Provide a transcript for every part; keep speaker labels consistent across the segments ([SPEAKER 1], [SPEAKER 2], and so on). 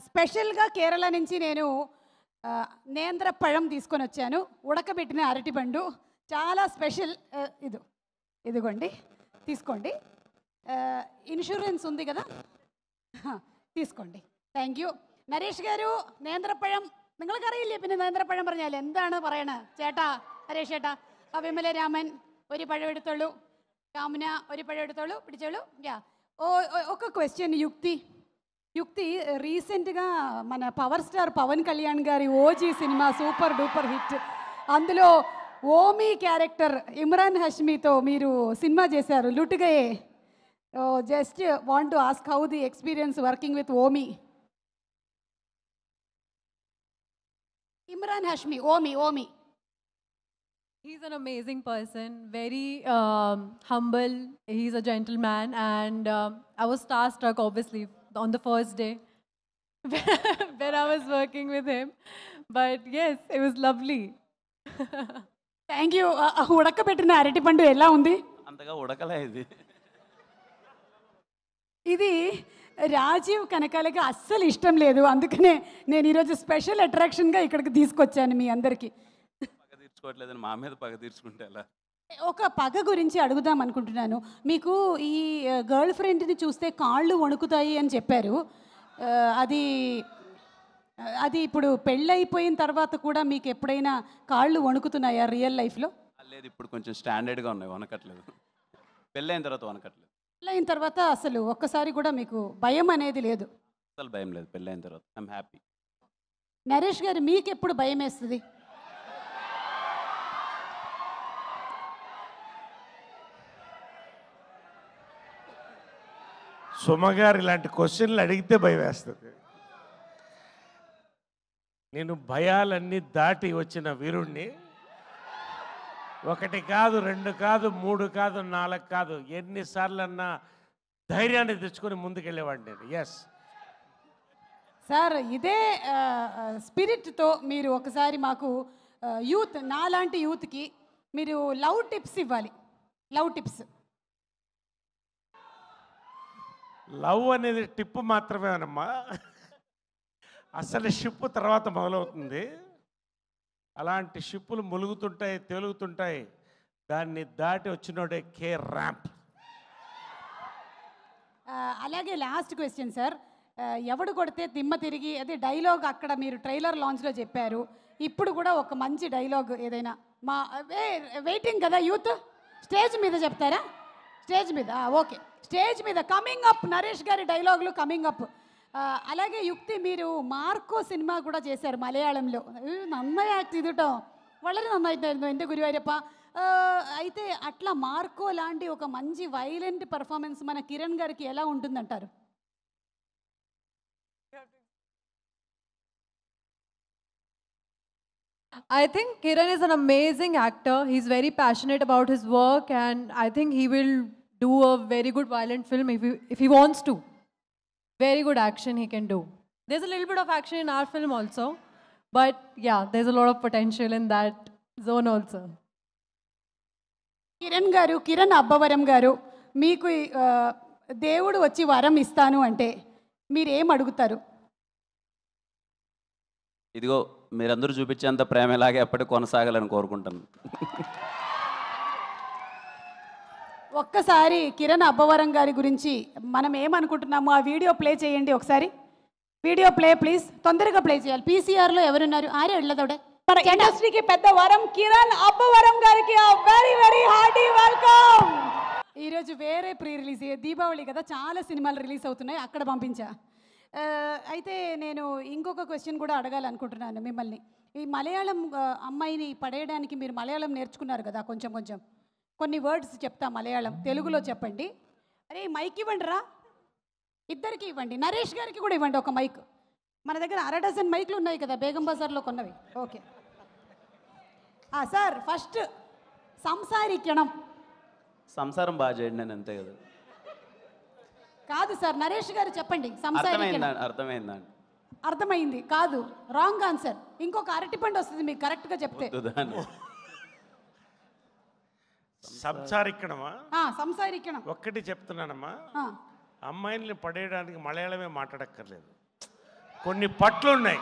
[SPEAKER 1] స్పెషల్గా కేరళ నుంచి నేను నేంద్ర పഴం తీసుకొని వచ్చాను. ఉడకబెట్టిన అరటిపండు చాలా స్పెషల్. ఇదిగోండి తీసుకోండి. ഇൻഷുറൻസ് ఉంది కదా, തീసుకోండి. Thank you. നരേഷ് ഗാരു നേന്ത്രപ്പഴം നിങ്ങൾക്കറിയില്ലേ? പിന്നെ നേന്ത്രപ്പഴം പറഞ്ഞാൽ എന്താണ് പറയണത് ചേട്ടാ? നരേഷ് ചേട്ടാ, വിമല രാമൻ ഒരു പഴം എടുത്തോളൂ, കാമുന ഒരു പഴം എടുത്തോളൂ, പിടിച്ചോളൂ. ఒక క్వశ్చన్ యుక్తి రీసెంట్గా మన పవర్ స్టార్ పవన్ కళ్యాణ్ గారి ఓజీ సినిమా సూపర్ డూపర్ హిట్. అందులో ఓమీ క్యారెక్టర్ ఇమ్రాన్ హష్మీతో మీరు సినిమా చేశారు లుటుగయే. Just want to ask how the experience working with Omi. Imran Hashmi, Omi.
[SPEAKER 2] He's an amazing person, very humble. He's a gentleman, and I was starstruck, obviously, on the first day when I was working with him. But yes, it was lovely.
[SPEAKER 1] Thank you. ఉడకబెట్టిన అరటిపండు ఎలా ఉంది?
[SPEAKER 3] అంతగా ఉడకలే
[SPEAKER 1] ఇది రాజీవ్ కనకాలకి అస్సలు ఇష్టం లేదు. అందుకనే నేను ఈరోజు స్పెషల్ అట్రాక్షన్గా ఇక్కడికి తీసుకొచ్చాను మీ అందరికీ.
[SPEAKER 3] పగ తీర్చుకోవట్లేదని మా మీద పగ తీర్చుకుంటే ఎలా?
[SPEAKER 1] ఒక పగ గురించి అడుగుదాం అనుకుంటున్నాను. మీకు ఈ గర్ల్ ఫ్రెండ్ని చూస్తే కాళ్ళు వణుకుతాయి అని చెప్పారు. అది ఇప్పుడు పెళ్ళైపోయిన తర్వాత కూడా మీకు ఎప్పుడైనా కాళ్ళు వణుకుతున్నాయా రియల్ లైఫ్లో?
[SPEAKER 3] లేదు, ఇప్పుడు కొంచెం స్టాండర్డ్గా ఉన్నాయి, వనకట్లేదు. పెళ్ళైన తర్వాత వనకట్లేదు.
[SPEAKER 1] పెళ్ళైన తర్వాత అసలు ఒక్కసారి కూడా మీకు భయం అనేది లేదు?
[SPEAKER 3] అసలు భయం లేదు. పెళ్ళైన తర్వాత ఐఎమ్ హ్యాపీ.
[SPEAKER 1] నరేష్ గారు, మీకు ఎప్పుడు భయం వేస్తుంది?
[SPEAKER 4] సుమగారు ఇలాంటి క్వశ్చన్లు అడిగితే భయం వేస్తుంది. నేను భయాలన్నీ దాటి వచ్చిన వీరుణ్ణి. 1 కాదు, 2 కాదు, 3 కాదు, 4 కాదు, ఎన్నిసార్లన్నా ధైర్యాన్ని తెచ్చుకొని ముందుకెళ్ళేవాడిని నేను. ఎస్
[SPEAKER 1] సార్, ఇదే స్పిరిట్తో మీరు ఒకసారి మాకు యూత్, నాలాంటి యూత్కి మీరు లవ్ టిప్స్ ఇవ్వాలి. Love tips.
[SPEAKER 4] లవ్ అనేది టిప్పు మాత్రమేనమ్మా. అసలు షిప్పు తర్వాత మొదలవుతుంది. అలాంటి షిప్పులు ములుగుతుంటాయి, తేలుగుతుంటాయి. దాన్ని దాటి వచ్చినోడే కే ర్యాంప్.
[SPEAKER 1] అలాగే లాస్ట్ క్వశ్చన్ సార్, ఎవడు కొడితే దిమ్మ తిరిగి, అదే డైలాగ్ అక్కడ మీరు ట్రైలర్ లాంచ్లో చెప్పారు. ఇప్పుడు కూడా ఒక మంచి డైలాగ్ ఏదైనా మా వెయిటింగ్ కదా యూత్, స్టేజ్ మీద చెప్తారా? స్టేజ్ మీద ఓకే, స్టేజ్ మీద కమింగ్ అప్ నరేష్ గారి డైలాగులు కమింగ్ అప్. అలాగే యుక్తి, మీరు మార్కో సినిమా కూడా చేశారు మలయాళంలో. నന്നാయి యాక్ట్ ചെയ്തിട്ടോ, വളരെ നന്നായിട്ടായിരുന്നു എൻ്റെ ഗുരുവായൂരപ്പ. అయితే అట్లా మార్కో లాంటి ఒక మంచి వైలెంట్ పర్ఫార్మెన్స్ మన కిరణ్ గారికి ఎలా ఉంటుందంటారు?
[SPEAKER 2] I think Kiran is an amazing actor. He's very passionate about his work, and I think he will do a very good violent film if he wants to. Very good action he can do. There's a little bit of action in our film also, but yeah, there's a lot of potential in that zone also.
[SPEAKER 1] Kiran Abbavaram గారు, మీకు దేవుడు వచ్చి వరం ఇస్తాను అంటే మీరు ఏం అడుగుతారు?
[SPEAKER 3] ఇదిగో మీరందరూ చూపించేంత ప్రేమ ఇలాగే ఎప్పటికీ కొనసాగాలని కోరుకుంటాను.
[SPEAKER 1] ఒక్కసారి కిరణ్ అబ్బవరం గారి గురించి మనం ఏమనుకుంటున్నాము ఆ వీడియో ప్లే చేయండి ఒకసారి. వీడియో ప్లే ప్లీజ్, తొందరగా ప్లే చేయాలి. పీసీఆర్లో ఎవరున్నారు? ఆరే వెళ్ళదోడే. మన ఇండస్ట్రీకి పెద్ద వరం కిరణ్ అబ్బవరం గారికి వెరీ వెరీ హార్టీ వెల్కమ్. ఈరోజు వేరే ప్రీ రిలీజ్, దీపావళి కదా, చాలా సినిమాలు రిలీజ్ అవుతున్నాయి, అక్కడ పంపించా. అయితే నేను ఇంకొక క్వశ్చన్ కూడా అడగాలనుకుంటున్నాను మిమ్మల్ని. ఈ మలయాళం అమ్మాయిని పడేయడానికి మీరు మలయాళం నేర్చుకున్నారు కదా, కొంచెం కొన్ని వర్డ్స్ చెప్తా మలయాళం, తెలుగులో చెప్పండి. అరే మైక్ ఇవ్వండి రా, ఇద్దరికి ఇవ్వండి, నరేష్ గారికి కూడా ఇవ్వండి ఒక మైక్. మన దగ్గర 1/2 డజన్ మైక్లు ఉన్నాయి కదా, బేగం బజార్లో కొన్నవి. ఓకే సార్, ఫస్ట్ సంసారికణం.
[SPEAKER 3] సంసారం బాగా చేయండి, నేను అంతే కదా.
[SPEAKER 1] కాదు సార్, నరేష్ గారు చెప్పండి. సంసారికణం
[SPEAKER 3] అర్థమైందండి.
[SPEAKER 1] అర్థమైంది కాదు, రాంగ్ ఆన్సర్. ఇంకొక అరటిపండు వస్తుంది మీకు కరెక్ట్గా చెప్తే.
[SPEAKER 4] సంసారికణమా?
[SPEAKER 1] సంసారికణం
[SPEAKER 4] ఒక్కటి చెప్తున్నానమ్మా, అమ్మాయిల్ని పడేయడానికి మలయాళమే మాట్లాడక్కర్లేదు. కొన్ని పట్లు ఉన్నాయి.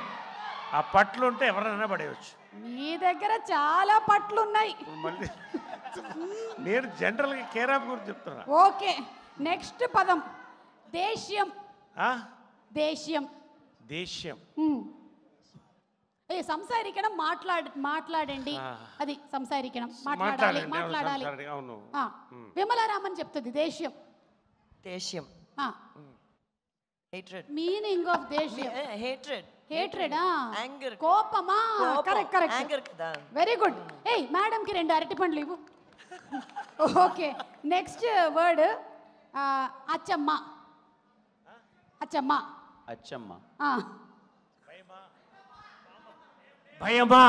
[SPEAKER 4] ఆ పట్లు ఉంటే ఎవరైనా పడేయచ్చు.
[SPEAKER 1] మీ దగ్గర చాలా పట్లు ఉన్నాయి.
[SPEAKER 4] మళ్ళీ నేను జనరల్గా కేరాప్ గురించి చెప్తున్నా.
[SPEAKER 1] ఓకే, నెక్స్ట్ పదం దేశ్యం.
[SPEAKER 4] ఆ?
[SPEAKER 1] దేశ్యం.
[SPEAKER 4] దేశ్యం.
[SPEAKER 1] ఏ సంసారికణం మాట్లాడండి. అది సంసారికణం మాట్లాడాలి.
[SPEAKER 4] మాట్లాడాలి. అవును.
[SPEAKER 1] విమలారామన్ చెప్తుంది దేశ్యం.
[SPEAKER 5] దేశ్యం. hatred.
[SPEAKER 1] మీనింగ్ ఆఫ్ దేశ్యం.
[SPEAKER 5] hatred.
[SPEAKER 1] హేట్రెడ్.
[SPEAKER 5] Anger.
[SPEAKER 1] కోపమా? Correct correct.
[SPEAKER 5] Anger కదా.
[SPEAKER 1] Very good. ఏయ్ మేడంకి 2 అరటి పండ్లు ఇవ్వు. ఓకే, నెక్స్ట్ వర్డ్ అచ్చమ్మ. అచ్చమ్మ.
[SPEAKER 3] అచ్చమ్మ.
[SPEAKER 4] భయమా?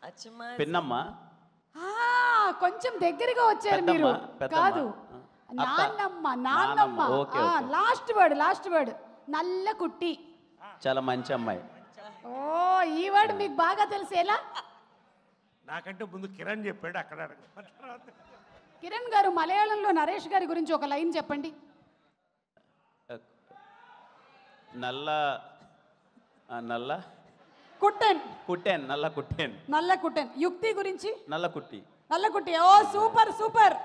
[SPEAKER 5] అచ్చమ్మా.
[SPEAKER 3] పిన్నమ్మ.
[SPEAKER 1] కొంచెం దగ్గరగా వచ్చారు మీరు.
[SPEAKER 3] పెద్దమ్మ.
[SPEAKER 1] కాదు,
[SPEAKER 3] అత్త.
[SPEAKER 1] నాన్నమ్మ. నాన్నమ్మ.
[SPEAKER 3] Okay, okay.
[SPEAKER 1] లాస్ట్ వర్డ్ నల్ల కుట్టి.
[SPEAKER 3] చాలా మంచి అమ్మాయి.
[SPEAKER 1] ఓ, ఈ వర్డ్ మీకు బాగా తెలిసేలా?
[SPEAKER 4] నాకంటే ముందు కిరణ్ చెప్పాడు. అక్కడ
[SPEAKER 1] కిరణ్ గారు మలయాళంలో నరేష్ గారి గురించి ఒక లైన్ చెప్పండి.
[SPEAKER 3] నల్ల నల్ల
[SPEAKER 1] కుట్టెన్.
[SPEAKER 3] కుట్టెన్. నల్ల కుట్టెన్.
[SPEAKER 1] నల్ల కుట్టెన్. యుక్తి గురించి?
[SPEAKER 3] నల్ల కుట్టి.
[SPEAKER 1] నల్ల కుట్టి. ఓ సూపర్ సూపర్.